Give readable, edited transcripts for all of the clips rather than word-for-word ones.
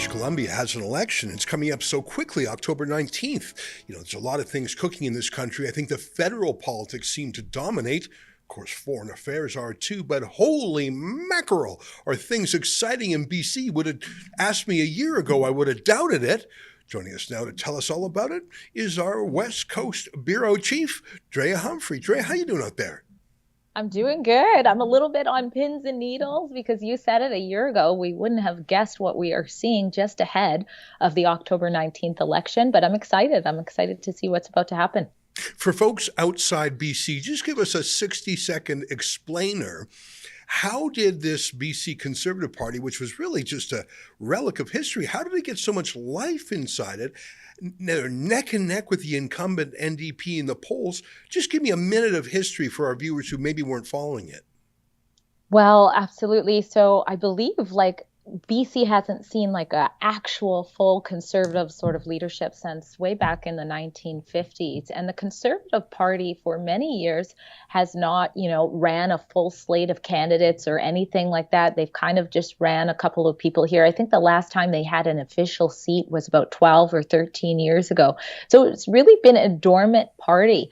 British Columbia has an election. It's coming up so quickly, October 19th. There's a lot of things cooking in this country. I think the federal politics seem to dominate. Of course, foreign affairs are too, but holy mackerel, are things exciting in BC. Would have asked me a year ago, I would have doubted it. Joining us now to tell us all about it is our West Coast Bureau Chief, Drea Humphrey. Drea, how you doing out there? I'm doing good. I'm a little bit on pins and needles because you said it a year ago. We wouldn't have guessed what we are seeing just ahead of the October 19th election, but I'm excited. I'm excited to see what's about to happen. For folks outside BC, just give us a 60-second explainer. How did this BC Conservative Party, which was really just a relic of history, how did it get so much life inside it? They're neck and neck with the incumbent NDP in the polls. Just give me a minute of history for our viewers who maybe weren't following it. Well, absolutely. So I believe BC hasn't seen a actual full conservative sort of leadership since way back in the 1950s. And the Conservative Party for many years has not, ran a full slate of candidates or anything like that. They've kind of just ran a couple of people here. I think the last time they had an official seat was about 12 or 13 years ago. So it's really been a dormant party.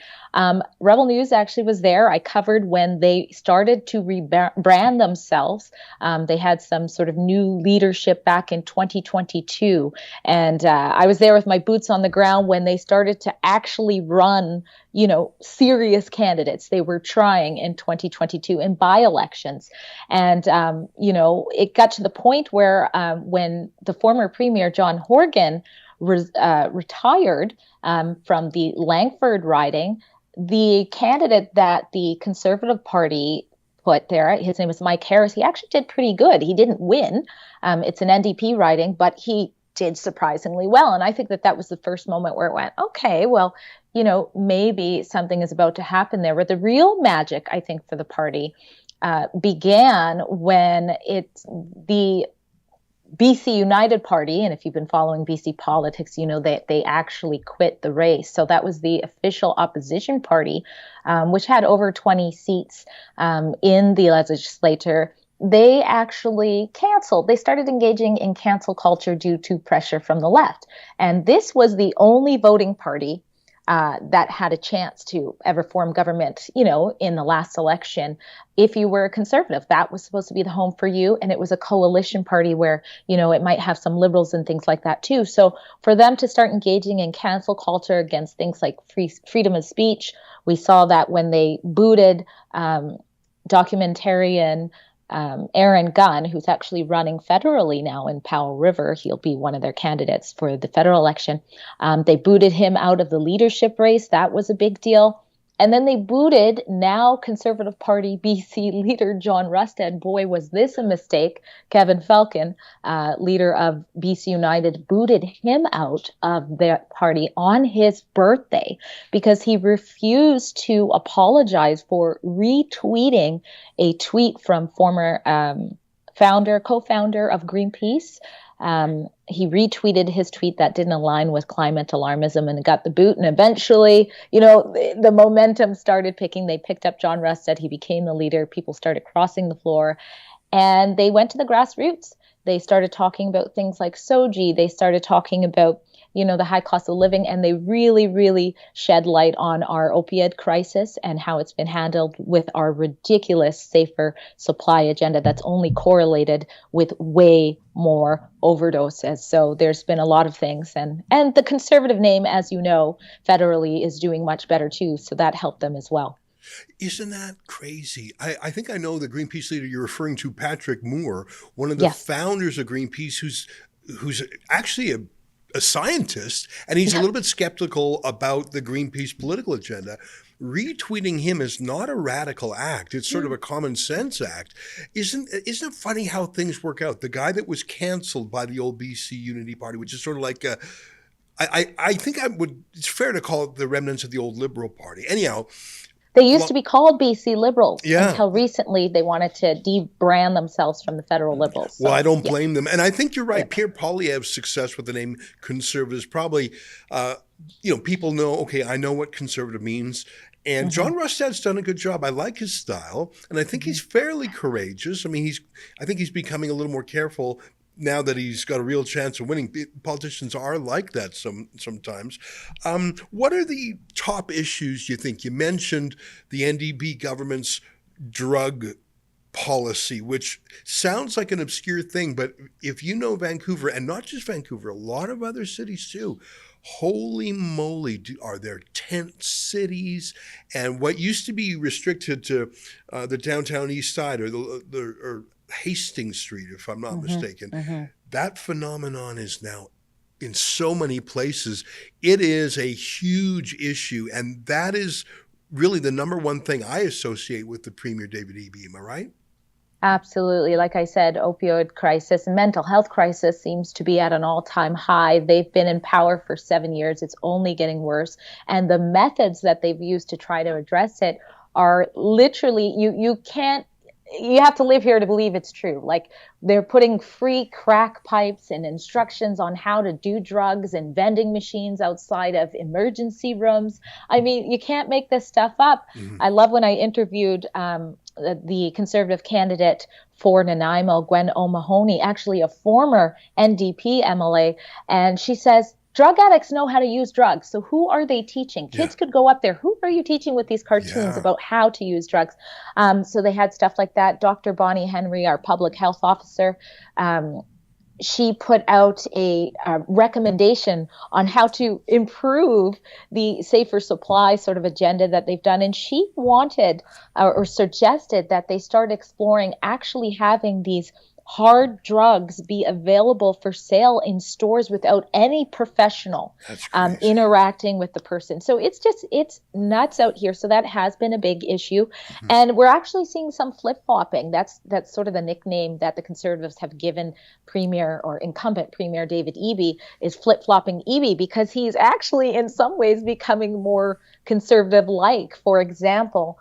Rebel News actually was there. I covered when they started to rebrand themselves. They had some sort of new leadership back in 2022. And I was there with my boots on the ground when they started to actually run, serious candidates. They were trying in 2022 in by-elections. And, it got to the point where when the former Premier, John Horgan, retired from the Langford riding, the candidate that the Conservative Party put there, his name is Mike Harris, he actually did pretty good. He didn't win. It's an NDP riding, but he did surprisingly well. And I think that was the first moment where it went, okay, well, maybe something is about to happen there. But the real magic, I think, for the party began when the BC United Party, and if you've been following BC politics, you know that they actually quit the race. So that was the official opposition party, which had over 20 seats in the legislature. They actually canceled. They started engaging in cancel culture due to pressure from the left. And this was the only voting party that had a chance to ever form government, in the last election. If you were a conservative, that was supposed to be the home for you. And it was a coalition party where, it might have some liberals and things like that too. So for them to start engaging in cancel culture against things like freedom of speech, we saw that when they booted documentarian Aaron Gunn, who's actually running federally now in Powell River. He'll be one of their candidates for the federal election. They booted him out of the leadership race. That was a big deal. And then they booted now Conservative Party BC leader John Rustad. Boy, was this a mistake. Kevin Falcon, leader of BC United, booted him out of their party on his birthday because he refused to apologize for retweeting a tweet from former co-founder of Greenpeace. He retweeted his tweet that didn't align with climate alarmism and got the boot. And eventually, the momentum started picking. They picked up John Rustad. He became the leader. People started crossing the floor and they went to the grassroots. They started talking about things like SOGI. They started talking about, the high cost of living, and they really, really shed light on our opioid crisis and how it's been handled with our ridiculous safer supply agenda that's only correlated with way more overdoses. So there's been a lot of things, and the conservative name, as you know, federally is doing much better too. So that helped them as well. Isn't that crazy? I think I know the Greenpeace leader you're referring to, Patrick Moore, one of the founders of Greenpeace, who's actually a scientist, and he's a little bit skeptical about the Greenpeace political agenda. Retweeting him is not a radical act. It's sort of a common sense act. Isn't it funny how things work out? The guy that was canceled by the old BC Unity Party, which is sort of like I think it's fair to call it the remnants of the old Liberal Party. Anyhow, they used to be called BC Liberals until recently they wanted to debrand themselves from the federal Liberals. So, well, I don't blame them. And I think you're right. Pierre Poilievre's success with the name Conservatives probably, people know, okay, I know what conservative means. And John Rustad's done a good job. I like his style. And I think he's fairly courageous. I mean, I think he's becoming a little more careful now that he's got a real chance of winning. Politicians are like that sometimes. What are the top issues you think? You mentioned the NDP government's drug policy, which sounds like an obscure thing, but if you know Vancouver, and not just Vancouver, a lot of other cities too, holy moly, are there tent cities? And what used to be restricted to the downtown east side or Hastings Street, if I'm not mistaken, that phenomenon is now in so many places. It is a huge issue, and that is really the number one thing I associate with the Premier David Eby. Am I right? Absolutely. Like I said, opioid crisis, mental health crisis seems to be at an all-time high. They've been in power for 7 years. It's only getting worse. And the methods that they've used to try to address it are literally, you have to live here to believe it's true. Like, they're putting free crack pipes and instructions on how to do drugs and vending machines outside of emergency rooms. I mean, you can't make this stuff up. I love when I interviewed the Conservative candidate for Nanaimo, Gwen O'Mahony, actually a former NDP MLA, and she says, drug addicts know how to use drugs. So who are they teaching? Kids could go up there. Who are you teaching with these cartoons about how to use drugs? So they had stuff like that. Dr. Bonnie Henry, our public health officer, she put out a recommendation on how to improve the safer supply sort of agenda that they've done. And she wanted or suggested that they start exploring actually having these hard drugs be available for sale in stores without any professional interacting with the person. So it's nuts out here. So that has been a big issue. And we're actually seeing some flip-flopping. That's sort of the nickname that the Conservatives have given Premier or incumbent Premier David Eby, is flip-flopping Eby, because he's actually in some ways becoming more conservative-like. For example,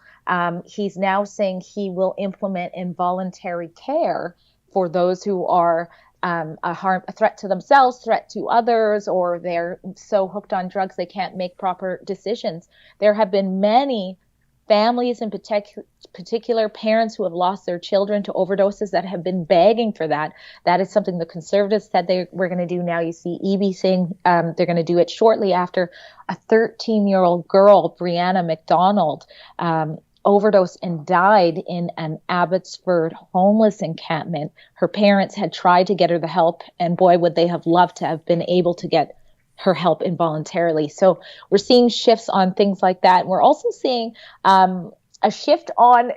he's now saying he will implement involuntary care for those who are a threat to themselves, threat to others, or they're so hooked on drugs they can't make proper decisions. There have been many families, in particular parents, who have lost their children to overdoses that have been begging for that. That is something the Conservatives said they were going to do. Now you see Eby saying they're going to do it shortly after a 13-year-old girl, Brianna McDonald, overdosed and died in an Abbotsford homeless encampment. Her parents had tried to get her the help, and boy, would they have loved to have been able to get her help involuntarily. So we're seeing shifts on things like that. And we're also seeing a shift on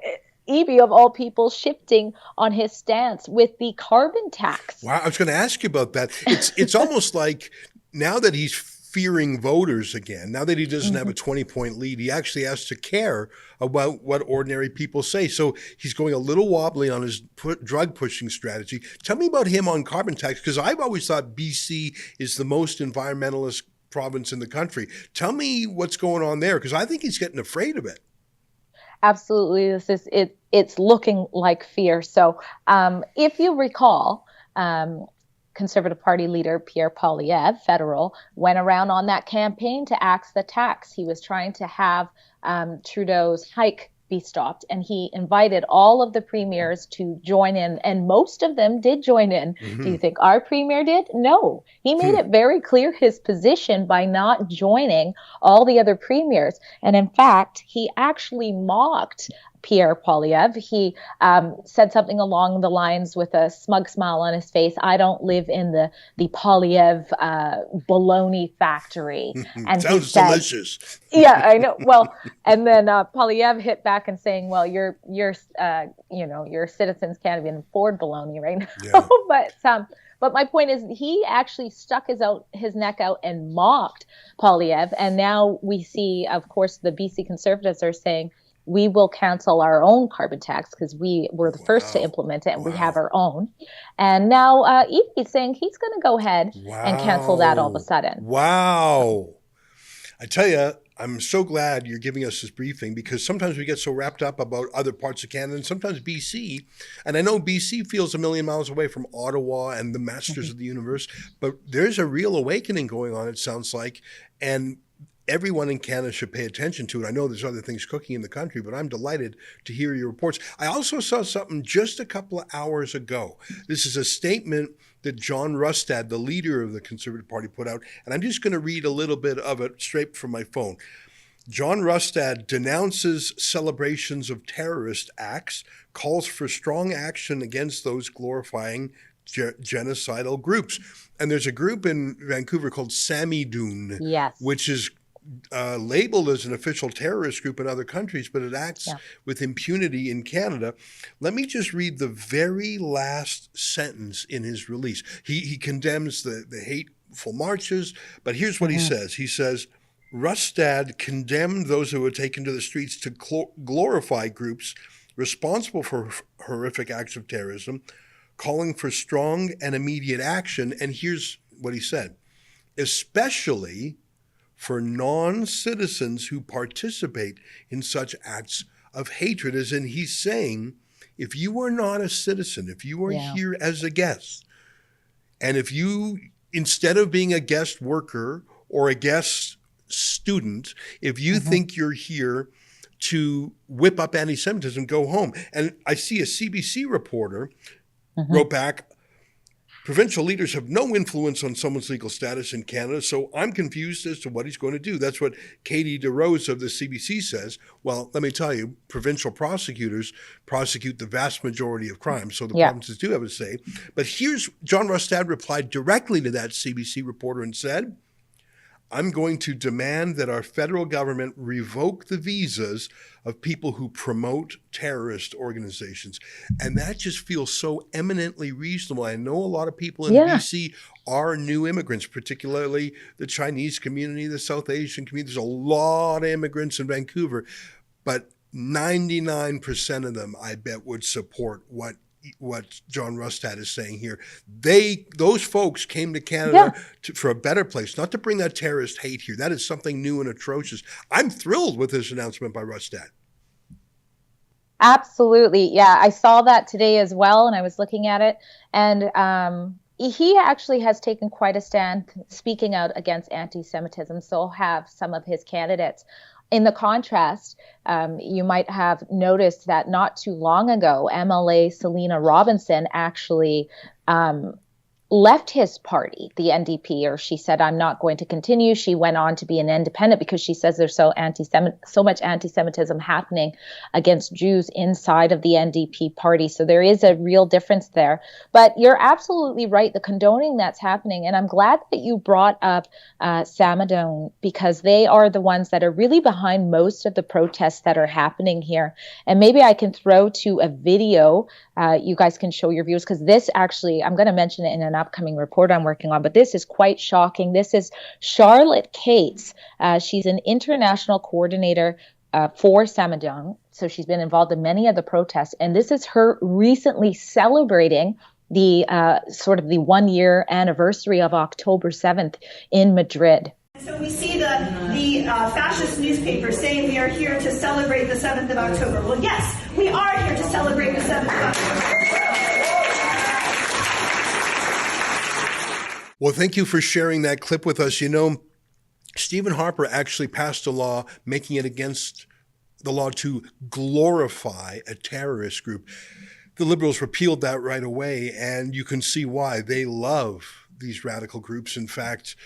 Eby, of all people, shifting on his stance with the carbon tax. Wow, I was going to ask you about that. It's almost like now that he's fearing voters again, now that he doesn't have a 20-point lead, he actually has to care about what ordinary people say. So he's going a little wobbly on his drug pushing strategy. Tell me about him on carbon tax, because I've always thought BC is the most environmentalist province in the country. Tell me what's going on there, because I think he's getting afraid of it. Absolutely. This is it. It's looking like fear. So if you recall, Conservative Party leader Pierre Poilievre, federal, went around on that campaign to axe the tax. He was trying to have Trudeau's hike be stopped, and he invited all of the premiers to join in, and most of them did join in. Do you think our premier did? No. He made it very clear his position by not joining all the other premiers. And in fact, he actually mocked Pierre Poilievre. He said something along the lines with a smug smile on his face, "I don't live in the Poilievre bologna factory." And sounds delicious. Yeah, I know. Well, and then Poilievre hit back and saying, "Well, your citizens can't even afford bologna right now." Yeah. But my point is, he actually stuck his neck out and mocked Poilievre. And now we see, of course, the BC Conservatives are saying, we will cancel our own carbon tax because we were the first to implement it, and we have our own. And now Eby's saying he's going to go ahead and cancel that all of a sudden. Wow. I tell you, I'm so glad you're giving us this briefing, because sometimes we get so wrapped up about other parts of Canada and sometimes BC. And I know BC feels a million miles away from Ottawa and the masters of the universe, but there's a real awakening going on, it sounds like. And everyone in Canada should pay attention to it. I know there's other things cooking in the country, but I'm delighted to hear your reports. I also saw something just a couple of hours ago. This is a statement that John Rustad, the leader of the Conservative Party, put out, and I'm just going to read a little bit of it straight from my phone. John Rustad denounces celebrations of terrorist acts, calls for strong action against those glorifying genocidal groups. And there's a group in Vancouver called Samidoun, Yes. which is labeled as an official terrorist group in other countries, but it acts with impunity in Canada. Let me just read the very last sentence in his release. He condemns the hateful marches, but here's what he says. He says, Rustad condemned those who were taken to the streets to glorify groups responsible for horrific acts of terrorism, calling for strong and immediate action. And here's what he said, especially for non-citizens who participate in such acts of hatred. As in, he's saying, if you are not a citizen, if you are here as a guest, and if you, instead of being a guest worker or a guest student, if you think you're here to whip up anti-Semitism, go home. And I see a CBC reporter wrote back, provincial leaders have no influence on someone's legal status in Canada, so I'm confused as to what he's going to do. That's what Katie DeRose of the CBC says. Well, let me tell you, provincial prosecutors prosecute the vast majority of crimes, so the provinces do have a say. But here's John Rustad replied directly to that CBC reporter and said, I'm going to demand that our federal government revoke the visas of people who promote terrorist organizations. And that just feels so eminently reasonable. I know a lot of people in BC are new immigrants, particularly the Chinese community, the South Asian community. There's a lot of immigrants in Vancouver, but 99% of them, I bet, would support what John Rustad is saying here. Those folks came to Canada for a better place, not to bring that terrorist hate here. That is something new and atrocious. I'm thrilled with this announcement by Rustad. Absolutely. Yeah, I saw that today as well, and I was looking at it. And he actually has taken quite a stand speaking out against anti-Semitism. So have some of his candidates. In the contrast, you might have noticed that not too long ago, MLA Selena Robinson actually left his party, the NDP, or she said, I'm not going to continue. She went on to be an independent because she says there's so much anti-Semitism happening against Jews inside of the NDP party. So there is a real difference there. But you're absolutely right, the condoning that's happening. And I'm glad that you brought up Samidoun, because they are the ones that are really behind most of the protests that are happening here. And maybe I can throw to a video you guys can show your viewers, because this actually, I'm going to mention it in an upcoming report I'm working on, but this is quite shocking. This is Charlotte Cates. She's an international coordinator for Samidoun. So she's been involved in many of the protests. And this is her recently celebrating the sort of the 1-year anniversary of October 7th in Madrid. So we see the fascist newspaper saying we are here to celebrate the 7th of October. Well, yes, we are here to celebrate the 7th of October. Well, thank you for sharing that clip with us. You know, Stephen Harper actually passed a law making it against the law to glorify a terrorist group. The Liberals repealed that right away, and you can see why. They love these radical groups. In fact,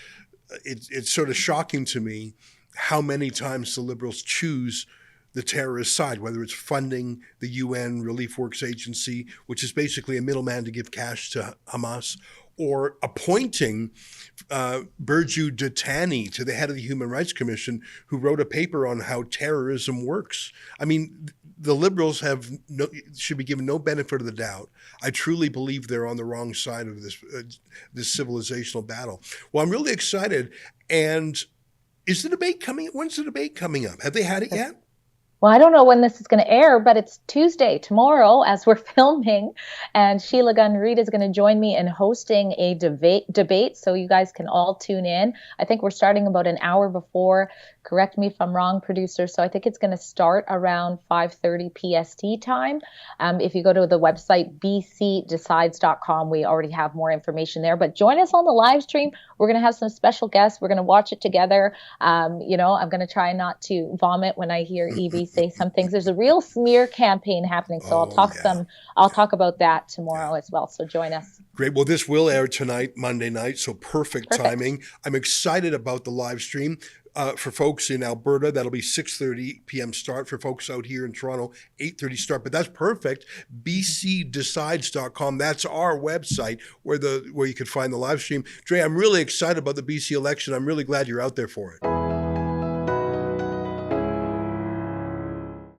it's sort of shocking to me how many times the Liberals choose the terrorist side, whether it's funding the UN Relief Works Agency, which is basically a middleman to give cash to Hamas, or appointing Burju Datani to the head of the Human Rights Commission, who wrote a paper on how terrorism works. I mean, the Liberals should be given no benefit of the doubt. I truly believe they're on the wrong side of this civilizational battle. Well, I'm really excited. And is the debate coming? When's the debate coming up? Have they had it yet? Well, I don't know when this is going to air, but it's Tuesday, tomorrow, as we're filming. And Sheila Gunn-Reid is going to join me in hosting a debate. So you guys can all tune in. I think we're starting about an hour before. Correct me if I'm wrong, producer. So I think it's going to start around 5:30 PST time. If you go to the website, bcdecides.com, we already have more information there. But join us on the live stream. We're going to have some special guests. We're going to watch it together. I'm going to try not to vomit when I hear EB say some things. There's a real smear campaign happening. So I'll talk about that tomorrow as well. So join us. Great. Well, this will air tonight, Monday night. So perfect timing. I'm excited about the live stream. For folks in Alberta, that'll be 6:30 p.m. start. For folks out here in Toronto, 8:30 start. But that's perfect. bcdecides.com. That's our website where you could find the live stream. Drea, I'm really excited about the BC election. I'm really glad you're out there for it.